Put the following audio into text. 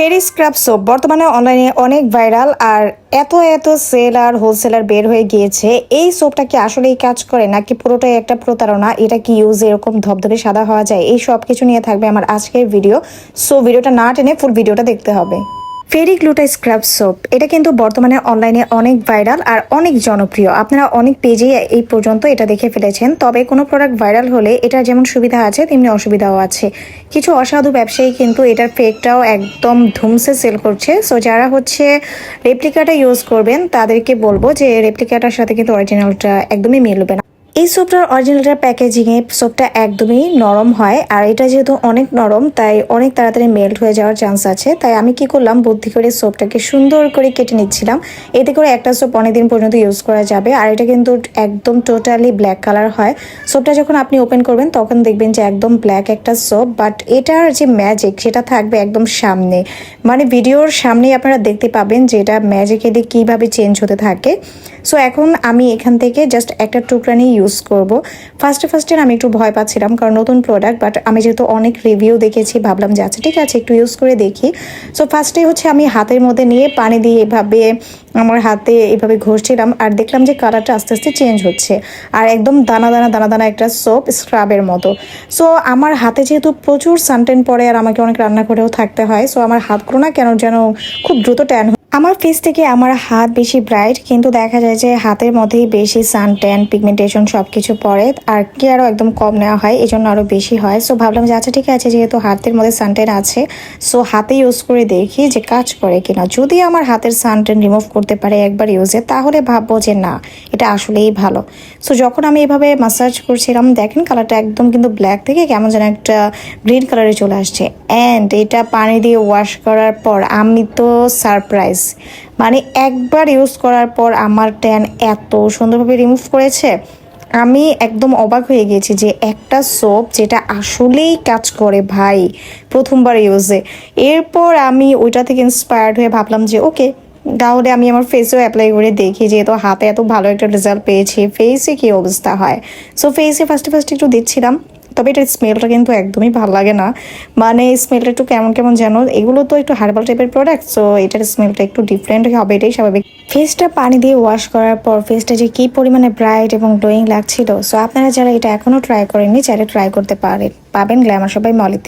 ফেরি scrub soap বর্তমানে অনলাইনে অনেক ভাইরাল আর এত এত সেল আর হোলসেলার বের হয়ে গিয়েছে। এই সোপটা কি আসলেই কাজ করে নাকি পুরোটাই একটা প্রতারণা? এটা কি ইউজ এরকম ধবধবে সাদা হওয়া যায়? এই সব কিছু নিয়ে থাকবে আমার আজকের ভিডিও। সো ভিডিওটা না টেনে ফুল ভিডিওটা দেখতে হবে। ফেরি গ্লুটা স্ক্রাব সোপ এটা কিন্তু বর্তমানে অনলাইনে অনেক ভাইরাল আর অনেক জনপ্রিয়। আপনারা অনেক পেজে এই পর্যন্ত এটা দেখে ফেলেছেন। তবে কোনো প্রোডাক্ট ভাইরাল হলে এটার যেমন সুবিধা আছে তেমনি অসুবিধাও আছে। কিছু অসাধু ব্যবসায়ী কিন্তু এটার ফেকটাও একদম ধুমসে সেল করছে। সো যারা রেপ্লিকাটা ইউজ করবেন তাদেরকে বলবো যে রেপ্লিকাটার সাথে কিন্তু অরিজিনালটা একদমই মিলবে না। এই সোপটার অরিজিনালটার প্যাকেজিংয়ে সোপটা একদমই নরম হয় আর এটা যেহেতু অনেক নরম তাই অনেক তাড়াতাড়ি মেল্ট হয়ে যাওয়ার চান্স আছে। তাই আমি কি করলাম, বুদ্ধি করে সোপটাকে সুন্দর করে কেটে নিচ্ছিলাম। এতে করে একটা সোপ অনেকদিন পর্যন্ত ইউজ করা যাবে। আর এটা কিন্তু একদম টোটালি ব্ল্যাক কালার হয়। সোপটা যখন আপনি ওপেন করবেন তখন দেখবেন যে একদম ব্ল্যাক একটা সোপ, বাট এটার যে ম্যাজিক সেটা থাকবে একদম সামনে, মানে ভিডিওর সামনেই আপনারা দেখতে পাবেন যে এটা ম্যাজিক্যালি কীভাবে চেঞ্জ হতে থাকে। সো এখন আমি এখান থেকে জাস্ট একটা টুকরা নিয়ে ইউজ করব। ফার্স্টে আমি একটু ভয় পাচ্ছিলাম কারণ নতুন প্রোডাক্ট, বাট আমি যেহেতু অনেক রিভিউ দেখেছি ভাবলাম যে আচ্ছা ঠিক আছে একটু ইউজ করে দেখি। সো ফার্স্টে আমি হাতের মধ্যে নিয়ে পানি দিয়ে এভাবে আমার হাতে এভাবে ঘষছিলাম আর দেখলাম যে কালারটা আস্তে আস্তে চেঞ্জ হচ্ছে আর একদম দানা দানা দানা দানা একটা সোপ স্ক্রাবের মতো। সো আমার হাতে যেহেতু প্রচুর সানটেন পড়ে আর আমাকে অনেক রান্না করেও থাকতে হয়, সো আমার হাতগুলো না কেন যেন খুব দ্রুত ট্যান। আমার ফেস থেকে আমার হাত বেশি ব্রাইট, কিন্তু দেখা যায় যে হাতের মধ্যেই বেশি সান ট্যান পিগমেন্টেশন সব কিছু পড়ে আর কেয়ারও একদম কম নেওয়া হয়, এই জন্য আরও বেশি হয়। সো ভাবলাম যে আচ্ছা ঠিক আছে যেহেতু হাতের মধ্যে সানটেন আছে সো হাতে ইউজ করে দেখি যে কাজ করে কিনা। যদি আমার হাতের সানটেন রিমুভ করতে পারে একবার ইউজে তাহলে ভাববো যে না এটা আসলেই ভালো। সো যখন আমি এভাবে মাসাজ করছিলাম দেখেন কালারটা একদম কিন্তু ব্ল্যাক থেকে কেমন যেন একটা গ্রিন কালারে চলে আসছে। অ্যান্ড এটা পানি দিয়ে ওয়াশ করার পর আমি তো সারপ্রাইজ, মানে একবার ইউজ করার পর আমার ট্যান এত সুন্দরভাবে রিমুভ করেছে। আমি একদম অবাক হয়ে গেছি যে একটা সোপ যেটা আসলেই কাজ করে ভাই প্রথমবার ইউজে। এরপর আমি ওইটা থেকে ইন্সপায়ার্ড হয়ে ভাবলাম যে ওকে তাহলে আমি আমার ফেসেও অ্যাপ্লাই করে দেখি, যেহেতু হাতে এত ভালো একটা রেজাল্ট পেয়েছি ফেসে কী অবস্থা হয়। সো ফেসে ফার্স্টে একটু দিচ্ছিলাম, তবে এটার স্মেলটা কিন্তু একদমই ভালো লাগে না, মানে স্মেলটা একটু কেমন কেমন যেন। এগুলো তো একটু হার্বাল টাইপের প্রোডাক্ট, সো এটার স্মেলটা একটু ডিফারেন্ট হবে, এটাই স্বাভাবিক। ফেসটা পানি দিয়ে ওয়াশ করার পর ফেসটা যে কী পরিমাণে ব্রাইট এবং গ্লোয়িং লাগছিল। সো আপনারা যারা এটা এখনও ট্রাই করেননি চাইলে ট্রাই করতে পারেন, পাবেন গ্ল্যামার সবাই মলিতে।